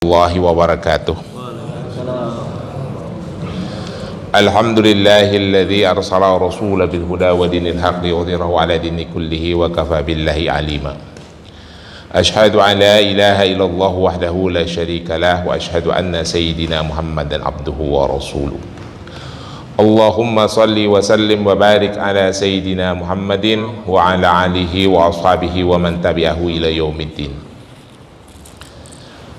Warahmatullahi wabarakatuh. Alhamdulillahilladzi arsala rasulahu bil huda wa dinil haqqi yudhhirahu ala dini kullihi wa kafa billahi alima. Asyhadu an la ilaha illallah wahdahu la syarika lah wa asyhadu anna sayyidina Muhammadan abduhu wa rasuluh. Allahumma salli wa sallim wa barik ala sayyidina Muhammadin wa ala alihi wa ashabihi wa man tabi'ahu ila yaumiddin.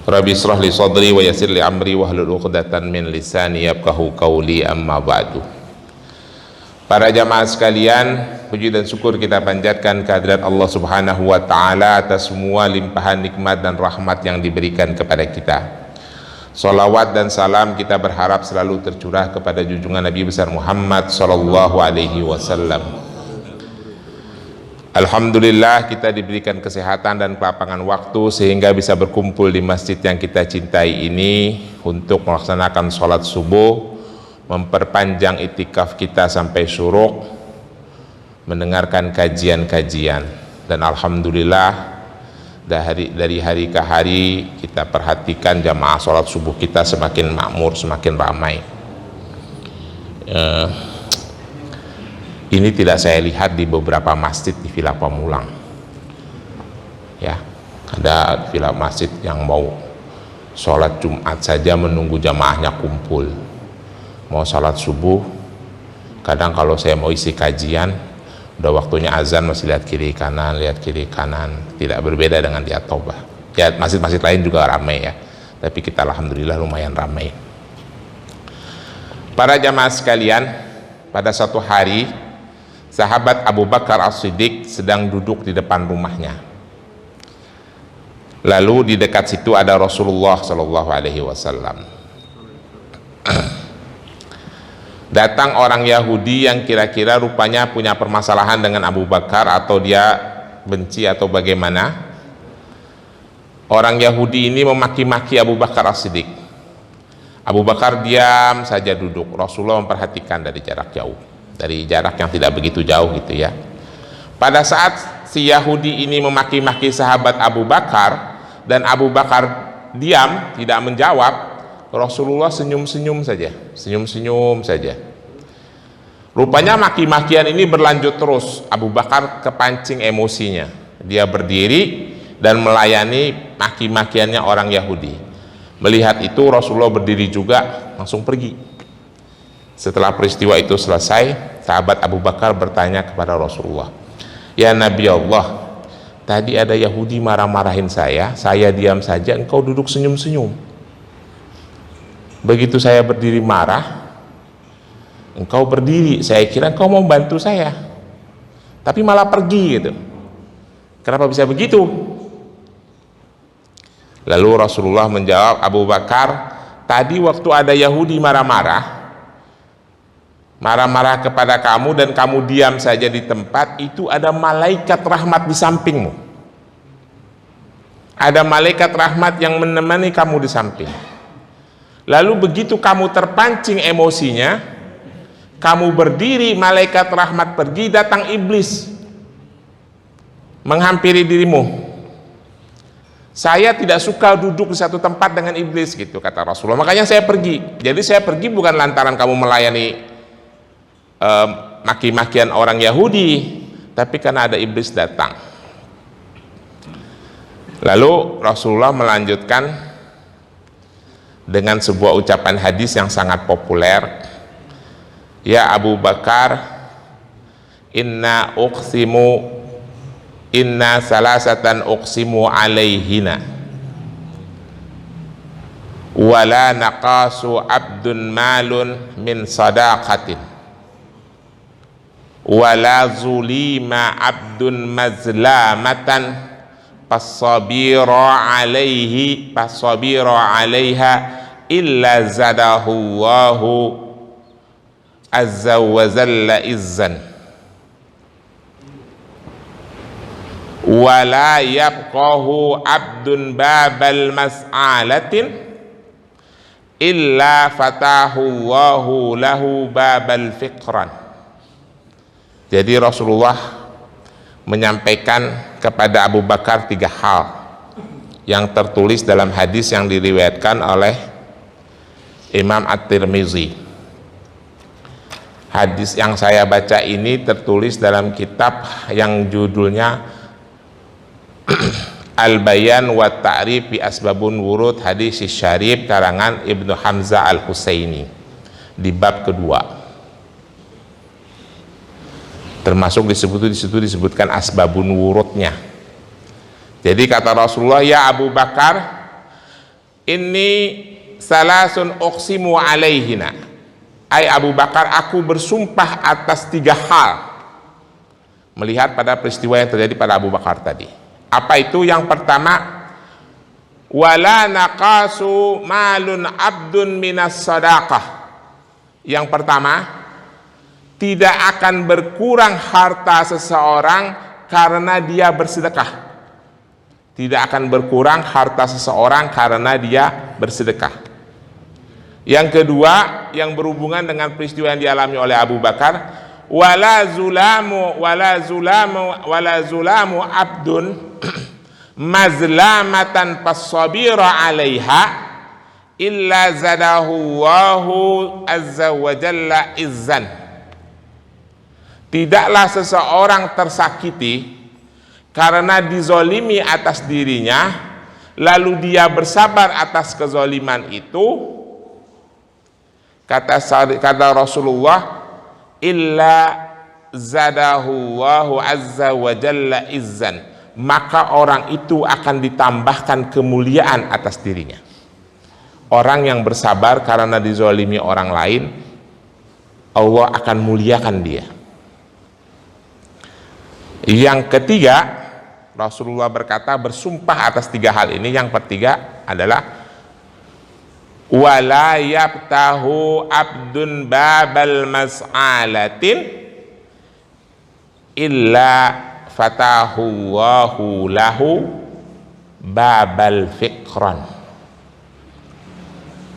Rabbi israh li sadri wa yassir li amri wahlul 'uqdatan min lisani yafqahu qawli, amma ba'du. Para jamaah sekalian, puji dan syukur kita panjatkan kehadirat Allah Subhanahu wa taala atas semua limpahan nikmat dan rahmat yang diberikan kepada kita. Salawat dan salam kita berharap selalu tercurah kepada junjungan Nabi besar Muhammad sallallahu alaihi wasallam. Alhamdulillah kita diberikan kesehatan dan kelapangan waktu sehingga bisa berkumpul di masjid yang kita cintai ini untuk melaksanakan sholat subuh, memperpanjang itikaf kita sampai syuruk, mendengarkan kajian-kajian, dan alhamdulillah dari hari ke hari kita perhatikan jamaah sholat subuh kita semakin makmur, semakin ramai. Ini tidak saya lihat di beberapa masjid di Villa Pamulang. Ya, ada villa masjid yang mau sholat Jumat saja menunggu jamaahnya kumpul. Mau sholat subuh, kadang kalau saya mau isi kajian, udah waktunya azan masih lihat kiri kanan, tidak berbeda dengan di At-Taubah. Ya, masjid-masjid lain juga ramai ya, tapi kita alhamdulillah lumayan ramai. Para jamaah sekalian, pada suatu hari sahabat Abu Bakar As-Siddiq sedang duduk di depan rumahnya. Lalu di dekat situ ada Rasulullah Shallallahu Alaihi Wasallam. Datang orang Yahudi yang kira-kira rupanya punya permasalahan dengan Abu Bakar, atau dia benci atau bagaimana. Orang Yahudi ini memaki-maki Abu Bakar As-Siddiq. Abu Bakar diam saja duduk. Rasulullah memperhatikan dari jarak jauh, dari jarak yang tidak begitu jauh gitu ya. Pada saat si Yahudi ini memaki-maki sahabat Abu Bakar dan Abu Bakar diam tidak menjawab, Rasulullah senyum-senyum saja. Rupanya maki-makian ini berlanjut terus. Abu Bakar kepancing emosinya, dia berdiri dan melayani maki-makiannya orang Yahudi. Melihat itu Rasulullah berdiri juga langsung pergi. Setelah peristiwa itu selesai, sahabat Abu Bakar bertanya kepada Rasulullah, "Ya Nabi Allah, tadi ada Yahudi marah-marahin saya diam saja, engkau duduk senyum-senyum. Begitu saya berdiri marah, engkau berdiri, saya kira engkau mau bantu saya, tapi malah pergi gitu. Kenapa bisa begitu?" Lalu Rasulullah menjawab, "Abu Bakar, tadi waktu ada Yahudi marah-marah kepada kamu dan kamu diam saja di tempat itu, ada malaikat rahmat di sampingmu. Ada malaikat rahmat yang menemani kamu di samping. Lalu begitu kamu terpancing emosinya, kamu berdiri, malaikat rahmat pergi, datang iblis menghampiri dirimu. Saya tidak suka duduk di satu tempat dengan iblis," gitu kata Rasulullah. "Makanya saya pergi." Jadi saya pergi bukan lantaran kamu melayani maki-makian orang Yahudi, tapi karena ada iblis datang. Lalu Rasulullah melanjutkan dengan sebuah ucapan hadis yang sangat populer, "Ya Abu Bakar, inna salasatan uqsimu alaihina wala naqasu abdun malun min sadaqatin wala zulima abdun mazlamatan fasabira alaiha illa zadahullahu azza wa jalla izzan wala yabqahu abdun babal mas'alatin illa fatahullahu lahu babal fiqran." Jadi Rasulullah menyampaikan kepada Abu Bakar 3 hal. yang tertulis dalam hadis yang diriwayatkan oleh Imam At-Tirmizi. Hadis yang saya baca ini tertulis dalam kitab yang judulnya Al-Bayan wa Ta'rif bi Asbabun Wurud Hadis Syarif karangan Ibnu Hamzah Al-Husaini di bab kedua. Termasuk disebutkan asbabun wurudnya. Jadi kata Rasulullah, ya Abu Bakar, ini salasun uqsimu alaihina. Ai Abu Bakar, aku bersumpah atas 3 hal melihat pada peristiwa yang terjadi pada Abu Bakar tadi. Apa itu? Yang pertama, wala naqasu malun abdun minas sadaqah. Yang pertama, tidak akan berkurang harta seseorang karena dia bersedekah. Tidak akan berkurang harta seseorang karena dia bersedekah. Yang kedua, yang berhubungan dengan peristiwa yang dialami oleh Abu Bakar, wala zulamu abdun mazlamatan fasabira alaiha illa zadahu Allahu azza wa jalla izzan. Tidaklah seseorang tersakiti karena dizolimi atas dirinya lalu dia bersabar atas kezoliman itu, kata Rasulullah, illa zadahullahu azza wa jalla izzan, maka orang itu akan ditambahkan kemuliaan atas dirinya. Orang yang bersabar karena dizolimi orang lain, Allah akan muliakan dia. Yang ketiga, Rasulullah berkata bersumpah atas 3 hal ini. Yang ketiga adalah wala yaftahu abdun babal mas'alatin illa fatahullahu lahu babal fikran.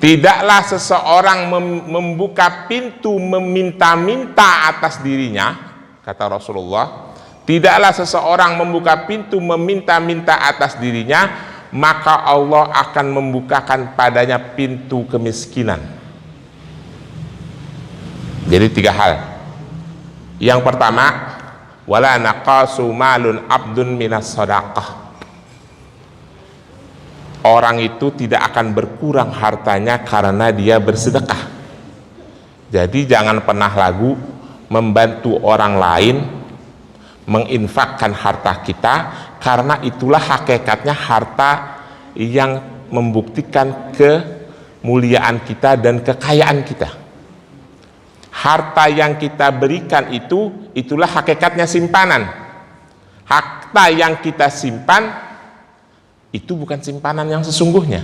Tidaklah seseorang membuka pintu meminta-minta atas dirinya, kata Rasulullah, tidaklah seseorang membuka pintu meminta-minta atas dirinya, maka Allah akan membukakan padanya pintu kemiskinan. Jadi 3 hal. Yang pertama, wala naqasu malun abdun minas sadaqah. Orang itu tidak akan berkurang hartanya karena dia bersedekah. Jadi jangan pernah ragu membantu orang lain, menginfakkan harta kita, karena itulah hakikatnya harta yang membuktikan kemuliaan kita dan kekayaan kita. Harta yang kita berikan itulah hakikatnya simpanan. Harta yang kita simpan itu bukan simpanan yang sesungguhnya.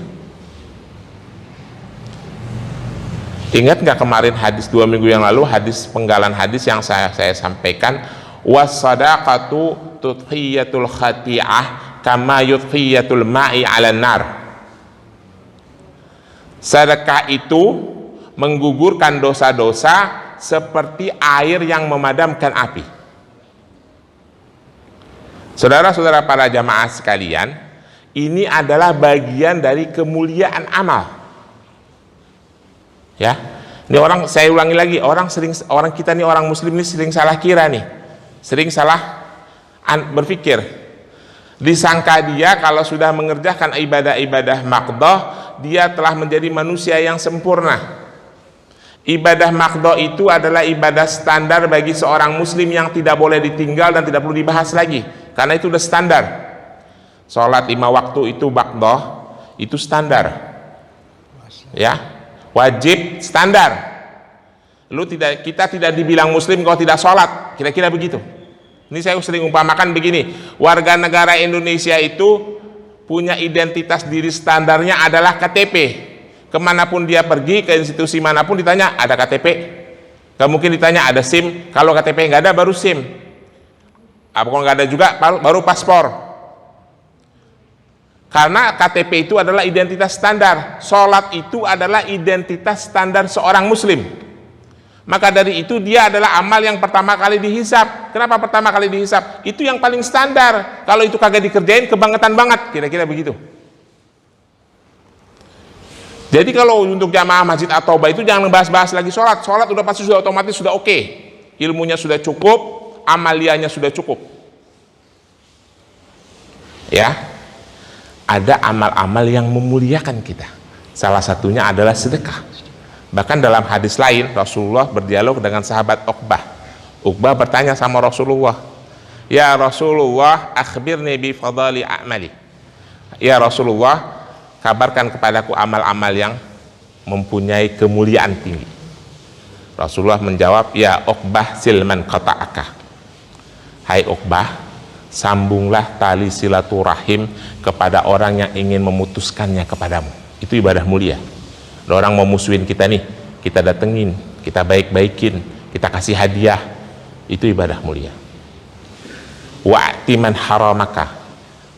Ingat nggak kemarin hadis 2 minggu yang lalu, hadis penggalan hadis yang saya sampaikan, wassadaqatu tudhiyatul khati'ah kama yudhiyatul ma'i 'alan nar. Sedekah itu menggugurkan dosa-dosa seperti air yang memadamkan api. Saudara-saudara para jamaah sekalian, ini adalah bagian dari kemuliaan amal. Ya, ini saya ulangi lagi, orang kita nih, orang muslim ini sering salah kira nih, sering salah berpikir, disangka dia kalau sudah mengerjakan ibadah-ibadah maqdoh, dia telah menjadi manusia yang sempurna. Ibadah maqdoh itu adalah ibadah standar bagi seorang muslim yang tidak boleh ditinggal dan tidak perlu dibahas lagi, karena itu udah standar. Sholat 5 waktu itu maqdoh, itu standar, ya, wajib standar. Kita tidak dibilang muslim kalau tidak sholat, kira-kira begitu. Ini saya sering umpamakan begini, warga negara Indonesia itu punya identitas diri standarnya adalah KTP. Kemanapun dia pergi, ke institusi manapun ditanya, ada KTP? Gak mungkin ditanya ada SIM. Kalau KTP nggak ada, baru SIM. Kalau nggak ada juga, baru paspor. Karena KTP itu adalah identitas standar. Sholat itu adalah identitas standar seorang muslim. Maka dari itu dia adalah amal yang pertama kali dihisab. Kenapa pertama kali dihisab? Itu yang paling standar. Kalau itu kagak dikerjain, kebangetan banget, kira-kira begitu. Jadi kalau untuk jamaah masjid at-taubah itu jangan bahas-bahas lagi sholat udah pasti sudah otomatis sudah oke. Ilmunya sudah cukup, amaliannya sudah cukup. Ya, ada amal-amal yang memuliakan kita. Salah satunya adalah sedekah. Bahkan dalam hadis lain Rasulullah berdialog dengan sahabat Uqbah. Uqbah bertanya sama Rasulullah, ya Rasulullah, akhbirni bi fadali a'mali. Ya Rasulullah, kabarkan kepadaku amal-amal yang mempunyai kemuliaan tinggi. Rasulullah menjawab, ya Uqbah, silman qata'aka. Hai Uqbah, sambunglah tali silaturahim kepada orang yang ingin memutuskannya kepadamu. Itu ibadah mulia. Ada orang mau musuhin kita nih, kita datengin, kita baik-baikin, kita kasih hadiah, itu ibadah mulia. Wa'timan haramaka.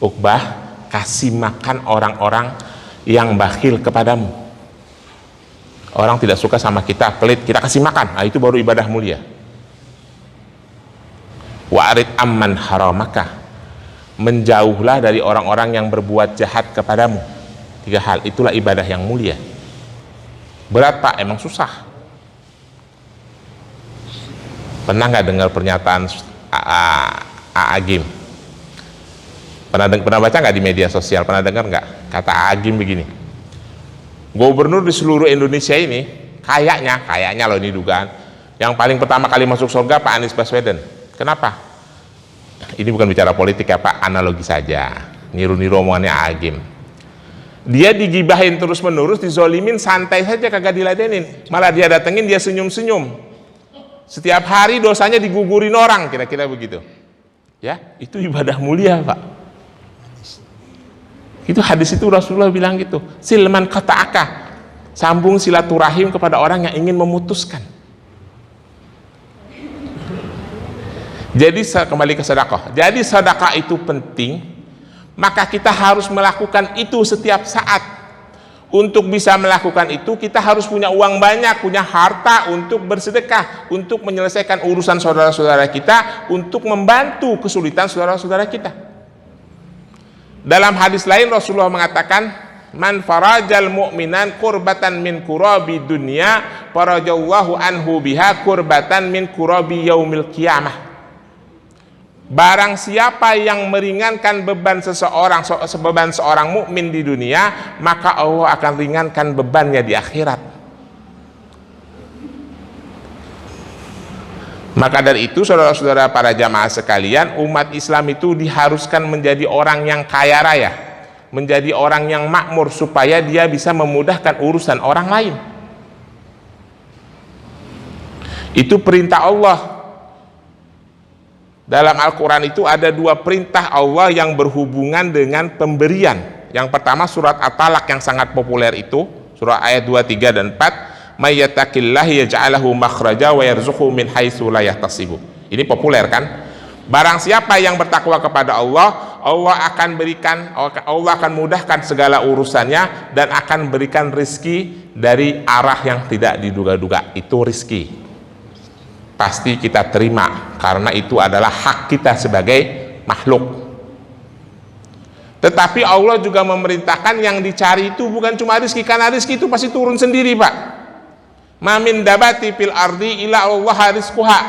Uqbah, kasih makan orang-orang yang bakhil kepadamu. Orang tidak suka sama kita, pelit, kita kasih makan, nah, itu baru ibadah mulia. Wa'rid amman haramaka. Menjauhlah dari orang-orang yang berbuat jahat kepadamu. 3 hal, itulah ibadah yang mulia. Berat Pak, emang susah. Pernah nggak dengar pernyataan Agim? Pernah baca nggak di media sosial? Pernah dengar nggak? Kata Agim begini, gubernur di seluruh Indonesia ini kayaknya loh, ini dugaan, yang paling pertama kali masuk surga Pak Anies Baswedan. Kenapa? Ini bukan bicara politik ya Pak, analogi saja, niru-niru omongannya Agim. Dia digibahin terus menerus, dizolimin, santai saja, kagak diladenin, malah dia datengin, dia senyum-senyum. Setiap hari dosanya digugurin orang, kira-kira begitu ya. Itu ibadah mulia Pak. Itu hadis itu Rasulullah bilang gitu, silman qata'aka, sambung silaturahim kepada orang yang ingin memutuskan. Jadi kembali ke sedekah. Jadi sedekah itu penting, maka kita harus melakukan itu setiap saat. Untuk bisa melakukan itu kita harus punya uang banyak, punya harta untuk bersedekah, untuk menyelesaikan urusan saudara-saudara kita, untuk membantu kesulitan saudara-saudara kita. Dalam hadis lain Rasulullah mengatakan, man farajal mu'minan kurbatan min kurabi dunya farajallahu anhu biha kurbatan min kurabi yaumil qiyamah. Barang siapa yang meringankan beban seorang mukmin di dunia, maka Allah akan ringankan bebannya di akhirat. Maka dari itu saudara-saudara para jamaah sekalian, umat Islam itu diharuskan menjadi orang yang kaya raya, menjadi orang yang makmur, supaya dia bisa memudahkan urusan orang lain. Itu perintah Allah. Dalam Al-Quran itu ada 2 perintah Allah yang berhubungan dengan pemberian. Yang pertama surat At-Talaq yang sangat populer itu, surah ayat 2, 3, dan 4, may yattaqillahi yaj'alahu makhraja wa yarzuqhu min haitsu la yahtasibu. Ini populer kan? Barang siapa yang bertakwa kepada Allah, Allah akan mudahkan segala urusannya dan akan berikan rizki dari arah yang tidak diduga-duga. Itu rizki pasti kita terima, karena itu adalah hak kita sebagai makhluk. Tetapi Allah juga memerintahkan yang dicari itu bukan cuma rizki, karena rizki itu pasti turun sendiri Pak. Ma min dabati fil ardi illa Allah rizquha.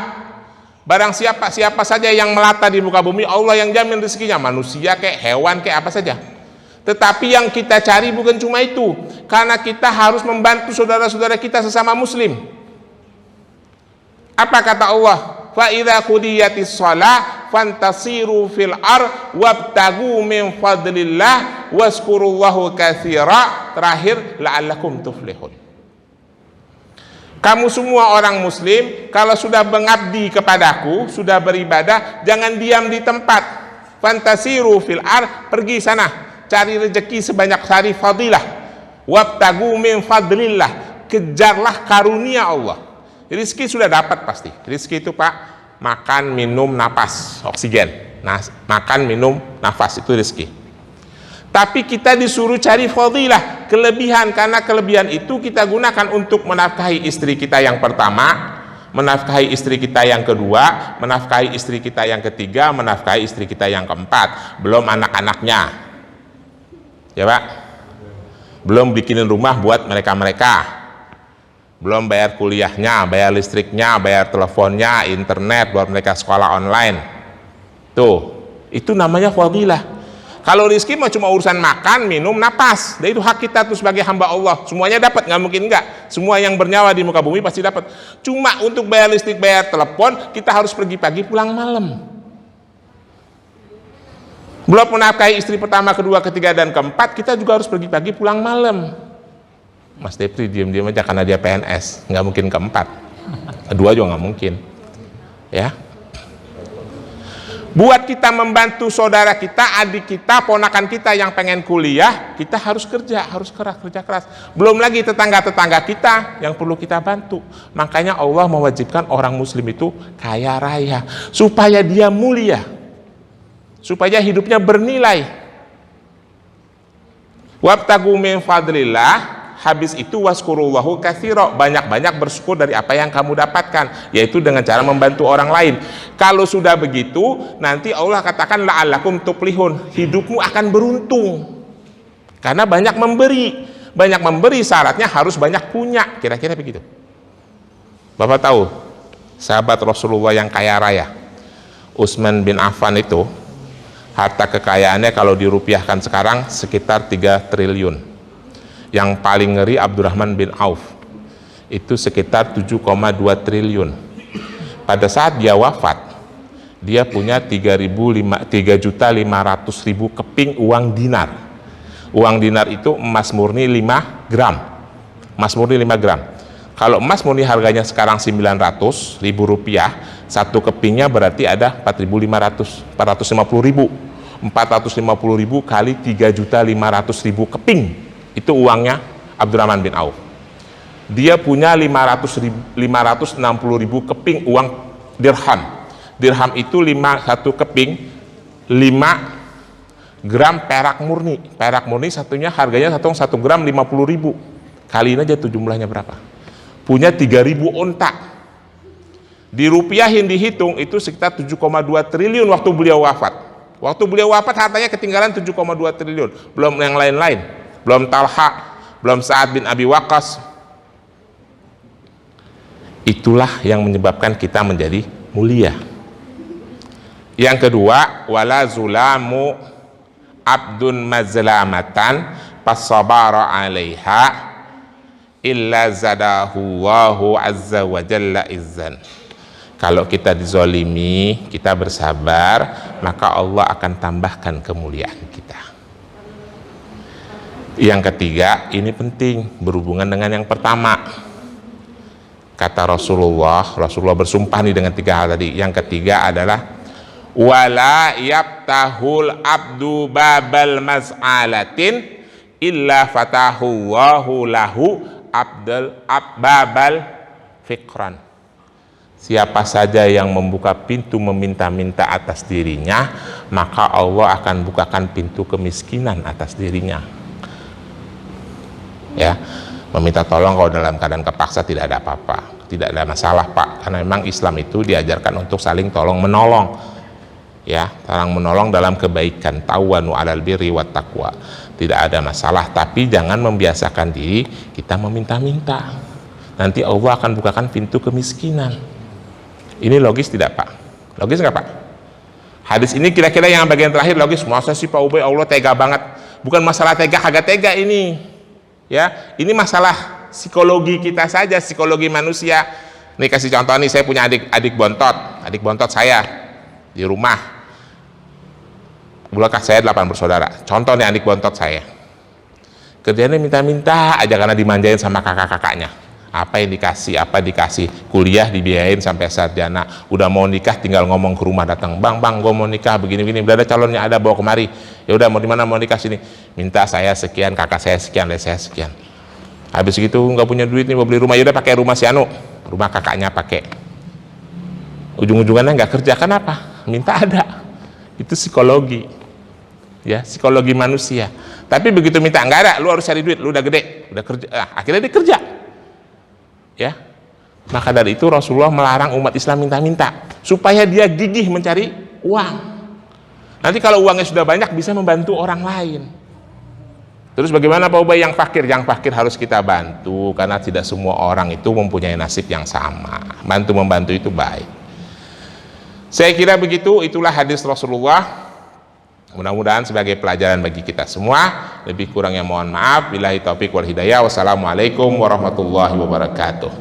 Barang siapa saja yang melata di muka bumi, Allah yang jamin rezekinya, manusia kayak hewan kayak apa saja. Tetapi yang kita cari bukan cuma itu, karena kita harus membantu saudara-saudara kita sesama muslim. Apa kata Allah? Fa idza qudiyatis shalah fantasiru fil ar wabtagu min fadlillah wazkurullahu katsira. Terakhir, la'allakum tuflihun. Kamu semua orang muslim, kalau sudah mengabdi kepadaku, sudah beribadah, jangan diam di tempat. Fantasiru fil ar, pergi sana, cari rezeki sebanyak hari fadilah. Wabtagu min fadlillah, kejarlah karunia Allah. Rizki sudah dapat pasti. Rizki itu Pak, makan, minum, napas, oksigen. Nah, makan, minum, nafas, itu rizki. Tapi kita disuruh cari fadilah, kelebihan, karena kelebihan itu kita gunakan untuk menafkahi istri kita yang pertama, menafkahi istri kita yang kedua, menafkahi istri kita yang ketiga, menafkahi istri kita yang keempat, belum anak-anaknya. Ya Pak. belum bikinin rumah buat mereka-mereka, belum bayar kuliahnya, bayar listriknya, bayar teleponnya, internet buat mereka sekolah online. Tuh, itu namanya fadilah. Kalau rezeki mah cuma urusan makan, minum, napas. Dan itu hak kita tuh sebagai hamba Allah. Semuanya dapat, nggak mungkin enggak. Semua yang bernyawa di muka bumi pasti dapat. Cuma untuk bayar listrik, bayar telepon, kita harus pergi pagi, pulang malam. Belum menafkahi istri pertama, kedua, ketiga, dan keempat, kita juga harus pergi pagi, pulang malam. Mas Depri diam-diam aja karena dia PNS, nggak mungkin keempat. Kedua juga nggak mungkin. Ya. Buat kita membantu saudara kita, adik kita, ponakan kita yang pengen kuliah, kita harus kerja keras. Belum lagi tetangga-tetangga kita yang perlu kita bantu. Makanya Allah mewajibkan orang muslim itu kaya raya, supaya dia mulia, supaya hidupnya bernilai. Wabtagu min fadlillah, habis itu waskurullahu katsira, banyak-banyak bersyukur dari apa yang kamu dapatkan, yaitu dengan cara membantu orang lain. Kalau sudah begitu, nanti Allah katakan la'allakum tuflihun, hidupmu akan beruntung. Karena banyak memberi syaratnya harus banyak punya, kira-kira begitu. Bapak tahu sahabat Rasulullah yang kaya raya, Utsman bin Affan itu, harta kekayaannya kalau dirupiahkan sekarang sekitar 3 triliun. Yang paling ngeri Abdurrahman bin Auf, itu sekitar 7,2 triliun. Pada saat dia wafat, dia punya 3.500.000 keping uang dinar. Uang dinar itu emas murni 5 gram. Emas murni 5 gram. Kalau emas murni harganya sekarang 900.000 rupiah, satu kepingnya berarti ada 4.500, 450.000. 450.000 kali 3.500.000 keping. Itu uangnya Abdurrahman bin Auf. Dia punya 560.000 keping uang dirham. Dirham itu satu keping 5 gram perak murni. Perak murni satunya harganya 1 gram 50.000. Kaliin aja tuh jumlahnya berapa. Punya 3.000 onta. Dirupiahin, dihitung itu sekitar 7,2 triliun waktu beliau wafat. Waktu beliau wafat hartanya ketinggalan 7,2 triliun. Belum yang lain-lain. Belum Talha, belum Sa'ad bin Abi Waqqas. Itulah yang menyebabkan kita menjadi mulia. Yang kedua, wala zulamu abdun mazlamatan fasabara 'alaiha illa zadahu Allahu azza wa jalla izzan. Kalau kita dizolimi, kita bersabar, maka Allah akan tambahkan kemuliaan kita. Yang ketiga, ini penting berhubungan dengan yang pertama. Kata Rasulullah bersumpah nih dengan 3 hal tadi. Yang ketiga adalah wala yabtahul abdu babal mas'alatin illa fatahu Allahu lahu babal fikran. Siapa saja yang membuka pintu meminta-minta atas dirinya, maka Allah akan bukakan pintu kemiskinan atas dirinya. Ya, meminta tolong kalau dalam keadaan kepaksa tidak ada apa-apa, tidak ada masalah Pak, karena memang Islam itu diajarkan untuk saling tolong menolong, ya, saling menolong dalam kebaikan, tawanu alal birri wat taqwa, tidak ada masalah. Tapi jangan membiasakan diri kita meminta-minta, nanti Allah akan bukakan pintu kemiskinan. Ini logis tidak Pak? Logis nggak Pak? Hadis ini kira-kira yang bagian terakhir logis. Masa sih Pak Ubay Allah tega banget? Bukan masalah tega kagak tega ini. Ya, ini masalah psikologi kita saja, psikologi manusia. Nih kasih contoh nih, saya punya adik bontot saya di rumah. Kebetulan saya 8 bersaudara. Contoh nih adik bontot saya. Kerjanya minta-minta aja karena dimanjain sama kakak-kakaknya. Apa yang dikasih, kuliah dibiayain sampai sarjana. Udah mau nikah tinggal ngomong ke rumah, datang, bang, gue mau nikah begini-begini. Udah ada calonnya, ada, bawa kemari. Ya udah mau di mana, mau nikah sini. Minta saya sekian, kakak saya sekian, les saya sekian. Habis gitu nggak punya duit nih mau beli rumah, ya udah pakai rumah si Anu, rumah kakaknya pakai. Ujung-ujungannya nggak kerja, kenapa? Minta ada. Itu psikologi, ya, psikologi manusia. Tapi begitu minta nggak ada, lu harus cari duit, lu udah gede, udah kerja, akhirnya dia kerja. Ya, maka dari itu Rasulullah melarang umat Islam minta-minta supaya dia gigih mencari uang. Nanti kalau uangnya sudah banyak bisa membantu orang lain. Terus bagaimana Pak Ubay yang fakir? Yang fakir harus kita bantu, karena tidak semua orang itu mempunyai nasib yang sama. Bantu-membantu itu baik. Saya kira begitu, itulah hadis Rasulullah. Mudah-mudahan sebagai pelajaran bagi kita semua. Lebih kurangnya mohon maaf. Billahi taufiq wal hidayah. Wassalamualaikum warahmatullahi wabarakatuh.